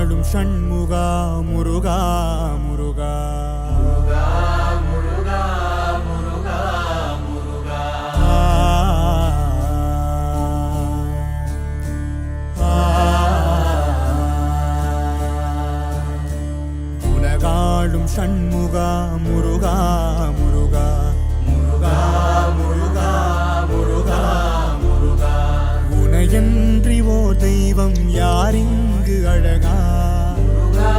உலகாடும் ஷண்முகா முருகா முருகா உலகாடும் ஷண்முகா முருகா முருகா முருகா முருகா முருகா முருகா உனையன்றி ஓர் தெய்வம் யாரிங்கு அழகா முருகா